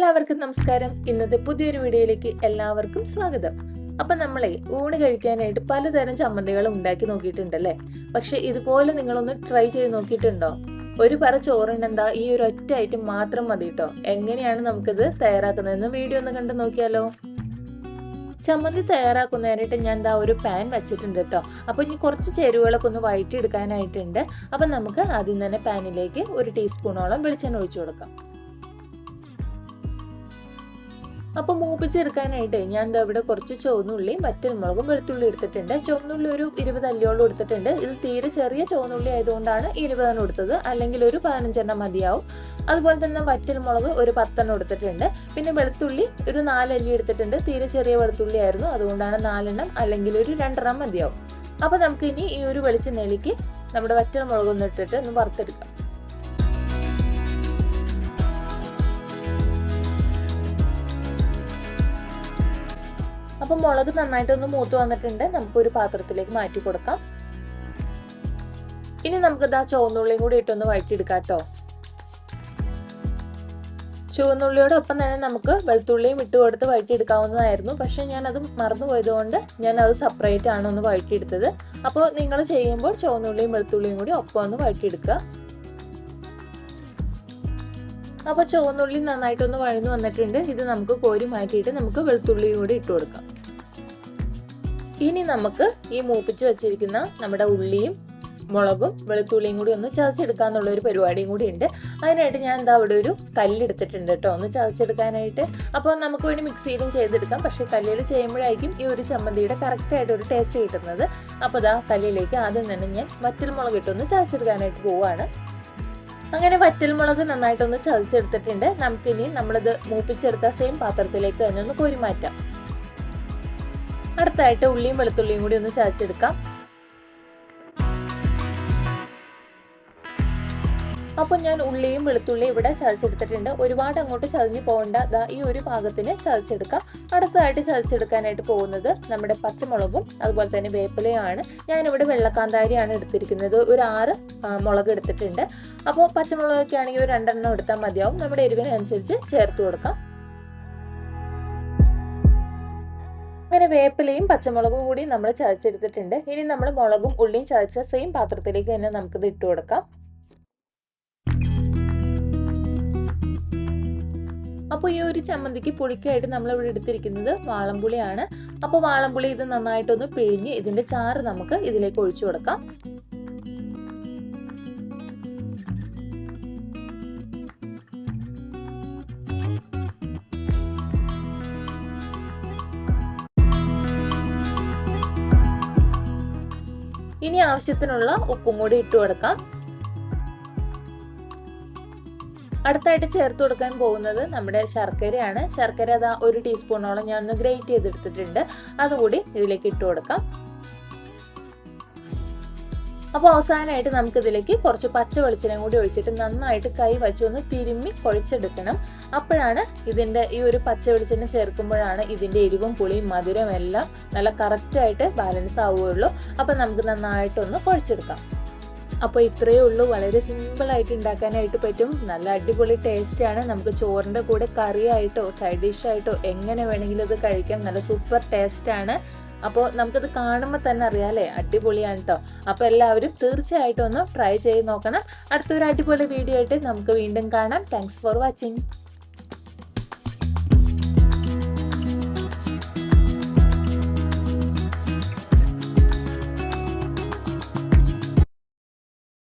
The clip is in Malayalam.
എല്ലാവർക്കും നമസ്കാരം. ഇന്നത്തെ പുതിയൊരു വീഡിയോയിലേക്ക് എല്ലാവർക്കും സ്വാഗതം. അപ്പം നമ്മളെ ഊണ് കഴിക്കാനായിട്ട് പലതരം ചമ്മന്തികൾ ഉണ്ടാക്കി നോക്കിയിട്ടുണ്ടല്ലേ. പക്ഷെ ഇതുപോലെ നിങ്ങളൊന്ന് ട്രൈ ചെയ്ത് നോക്കിയിട്ടുണ്ടോ? ഒരു പറ ചോറിനെന്താ ഈ ഒരു ഒറ്റ ഐറ്റം മാത്രം മതി കേട്ടോ. എങ്ങനെയാണ് നമുക്കിത് തയ്യാറാക്കുന്നതെന്ന് വീഡിയോ ഒന്ന് കണ്ടു നോക്കിയാലോ. ചമ്മന്തി തയ്യാറാക്കുന്നതിനായിട്ട് ഞാൻ എന്താ ഒരു പാൻ വെച്ചിട്ടുണ്ട് കേട്ടോ. അപ്പോൾ ഇനി കുറച്ച് ചേരുവകളൊക്കെ ഒന്ന് വഴറ്റിയെടുക്കാനായിട്ടുണ്ട്. അപ്പം നമുക്ക് ആദ്യം തന്നെ പാനിലേക്ക് 1 ടീസ്പൂണോളം വെളിച്ചെണ്ണ ഒഴിച്ചു കൊടുക്കാം. അപ്പോൾ മൂപ്പിച്ചെടുക്കാനായിട്ട് ഞാൻ എന്താ ഇവിടെ കുറച്ച് ചുവന്നുള്ളിയും വറ്റൽമുളകും വെളുത്തുള്ളി എടുത്തിട്ടുണ്ട്. ചുവന്നുള്ളി ഒരു 20 അല്ലിയോളം എടുത്തിട്ടുണ്ട്. ഇത് തീരെ ചെറിയ ചുവന്നുള്ളി ആയതുകൊണ്ടാണ് 20 എടുത്തത്, അല്ലെങ്കിൽ ഒരു 15 മതിയാവും. അതുപോലെ തന്നെ വറ്റൽമുളക് ഒരു 10 എടുത്തിട്ടുണ്ട്. പിന്നെ വെളുത്തുള്ളി ഒരു 4 അല്ലി എടുത്തിട്ടുണ്ട്. തീരെ ചെറിയ വെളുത്തുള്ളി ആയിരുന്നു, അതുകൊണ്ടാണ് 4 അല്ലെങ്കിൽ ഒരു 2 മതിയാവും. അപ്പോൾ നമുക്ക് ഇനി ഈ ഒരു വെളിച്ചെണ്ണയിലേക്ക് നമ്മുടെ വറ്റൽമുളകൊന്ന് ഇട്ടിട്ട് ഒന്ന് വറുത്തെടുക്കാം. അപ്പോൾ മുളക് നന്നായിട്ടൊന്ന് മൂത്ത് വന്നിട്ടുണ്ട്. നമുക്കൊരു പാത്രത്തിലേക്ക് മാറ്റി കൊടുക്കാം. ഇനി നമുക്ക് ചുവന്നുള്ളിയും കൂടി ഇട്ടൊന്ന് വഴറ്റിയെടുക്കാം കേട്ടോ. ചുവന്നുള്ളിയോടൊപ്പം തന്നെ നമുക്ക് വെളുത്തുള്ളിയും ഇട്ട് കൊടുത്ത് വഴറ്റിയെടുക്കാവുന്നതായിരുന്നു. പക്ഷെ ഞാനത് മറന്നു പോയതുകൊണ്ട് ഞാനത് സെപ്പറേറ്റ് ആണ് ഒന്ന് വഴറ്റിയെടുത്തത്. അപ്പോൾ നിങ്ങൾ ചെയ്യുമ്പോൾ ചുവന്നുള്ളിയും വെളുത്തുള്ളിയും കൂടി ഒപ്പം ഒന്ന് വഴറ്റിയെടുക്കുക. അപ്പോൾ ചുവന്നുള്ളി നന്നായിട്ടൊന്ന് വഴന്നു വന്നിട്ടുണ്ട്. ഇത് നമുക്ക് കോരി മാറ്റിയിട്ട് നമുക്ക് വെളുത്തുള്ളിയും കൂടി ഇട്ട് കൊടുക്കാം. ഇനി നമുക്ക് ഈ മൂപ്പിച്ച് വെച്ചിരിക്കുന്ന നമ്മുടെ ഉള്ളിയും മുളകും വെളുത്തുള്ളിയും കൂടി ഒന്ന് ചതച്ചെടുക്കാന്നുള്ള ഒരു പരിപാടിയും കൂടി ഉണ്ട്. അതിനായിട്ട് ഞാൻ എന്താ അവിടെ ഒരു കല്ലെടുത്തിട്ടുണ്ട് കേട്ടോ, ഒന്ന് ചതച്ചെടുക്കാനായിട്ട്. അപ്പോൾ നമുക്ക് വേണ്ടി മിക്സിയിലും ചെയ്തെടുക്കാം, പക്ഷേ കല്ലിൽ ചെയ്യുമ്പോഴായിരിക്കും ഈ ഒരു ചമ്മന്തിയുടെ കറക്റ്റായിട്ട് ഒരു ടേസ്റ്റ് കിട്ടുന്നത്. അപ്പോൾ കല്ലിലേക്ക് ആദ്യം തന്നെ ഞാൻ വറ്റൽമുളക് ഇട്ടൊന്ന് ചതച്ചെടുക്കാനായിട്ട് പോവുകയാണ്. അങ്ങനെ വറ്റൽമുളക് നന്നായിട്ടൊന്ന് ചതച്ചെടുത്തിട്ടുണ്ട്. നമുക്കിനി നമ്മളിത് മൂപ്പിച്ചെടുത്ത സെയിം പാത്രത്തിലേക്ക് തന്നെ ഒന്ന് കോരി മാറ്റാം. അടുത്തായിട്ട് ഉള്ളിയും വെളുത്തുള്ളിയും കൂടി ഒന്ന് ചതച്ചെടുക്കാം. അപ്പോൾ ഞാൻ ഉള്ളിയും വെളുത്തുള്ളിയും ഇവിടെ ചതച്ചെടുത്തിട്ടുണ്ട്. ഒരുപാട് അങ്ങോട്ട് ചതഞ്ഞു പോകേണ്ട, ഈ ഒരു പാകത്തിന് ചതച്ചെടുക്കാം. അടുത്തതായിട്ട് ചതച്ചെടുക്കാനായിട്ട് പോകുന്നത് നമ്മുടെ പച്ചമുളകും അതുപോലെ തന്നെ വേപ്പിലയുമാണ്. ഞാനിവിടെ വെള്ളക്കാന്താരിയാണ് എടുത്തിരിക്കുന്നത്. ഒരു 6 മുളക് എടുത്തിട്ടുണ്ട്. അപ്പോൾ പച്ചമുളകൊക്കെ ആണെങ്കിൽ ഒരു 2 എടുത്താൽ മതിയാവും. നമ്മുടെ എരിവിനനുസരിച്ച് ചേർത്ത് കൊടുക്കാം. അങ്ങനെ വേപ്പിലയും പച്ചമുളകും കൂടി നമ്മൾ ചതച്ചെടുത്തിട്ടുണ്ട്. ഇനി നമ്മൾ മുളകും ഉള്ളിയും ചതച്ച സെയിം പാത്രത്തിലേക്ക് തന്നെ നമുക്കിത് ഇട്ട് കൊടുക്കാം. അപ്പോൾ ഈ ഒരു ചമ്മന്തിക്ക് പുളിക്കായിട്ട് നമ്മളിവിടെ എടുത്തിരിക്കുന്നത് വാളംപുളിയാണ്. അപ്പോൾ വാളംപുളി ഇത് നന്നായിട്ടൊന്ന് പിഴിഞ്ഞ് ഇതിന്റെ ചാറ് നമുക്ക് ഇതിലേക്ക് ഒഴിച്ചു കൊടുക്കാം. ഇനി ആവശ്യത്തിനുള്ള ഉപ്പും കൂടി ഇട്ട് കൊടുക്കാം. അടുത്തായിട്ട് ചേർത്ത് കൊടുക്കാൻ പോകുന്നത് നമ്മുടെ ശർക്കരയാണ്. ശർക്കര 1 ടീസ്പൂണോളം ഞാൻ ഒന്ന് ഗ്രേറ്റ് ചെയ്തെടുത്തിട്ടുണ്ട്. അതുകൂടി ഇതിലേക്ക് ഇട്ട് കൊടുക്കാം. അപ്പോൾ അവസാനമായിട്ട് നമുക്ക് ഇതിലേക്ക് കുറച്ച് പച്ച വെളിച്ചെണ്ണയും കൂടി ഒഴിച്ചിട്ട് നന്നായിട്ട് കൈ വച്ച് ഒന്ന് തിരുമ്മി കുഴച്ചെടുക്കണം. അപ്പോഴാണ് ഇതിൻ്റെ ഈ ഒരു പച്ച വെളിച്ചെണ്ണ ചേർക്കുമ്പോഴാണ് ഇതിൻ്റെ എരിവും പുളിയും മധുരവും എല്ലാം നല്ല കറക്റ്റായിട്ട് ബാലൻസ് ആവുകയുള്ളൂ. അപ്പോൾ നമുക്ക് നന്നായിട്ടൊന്ന് കുഴച്ചെടുക്കാം. അപ്പോൾ ഇത്രയേ ഉള്ളൂ. വളരെ സിമ്പിളായിട്ട് ഉണ്ടാക്കാനായിട്ട് പറ്റും. നല്ല അടിപൊളി ടേസ്റ്റാണ്. നമുക്ക് ചോറിൻ്റെ കൂടെ കറിയായിട്ടോ സൈഡ് ഡിഷായിട്ടോ എങ്ങനെ വേണമെങ്കിലും ഇത് കഴിക്കാം. നല്ല സൂപ്പർ ടേസ്റ്റാണ്. അപ്പോൾ നമുക്കത് കാണുമ്പോൾ തന്നെ അറിയാമല്ലേ, അടിപൊളിയാണ് കേട്ടോ. അപ്പോൾ എല്ലാവരും തീർച്ചയായിട്ടും ഒന്ന് ട്രൈ ചെയ്ത് നോക്കണം. അടുത്തൊരു അടിപൊളി വീഡിയോ ആയിട്ട് നമുക്ക് വീണ്ടും കാണാം. Thanks for watching.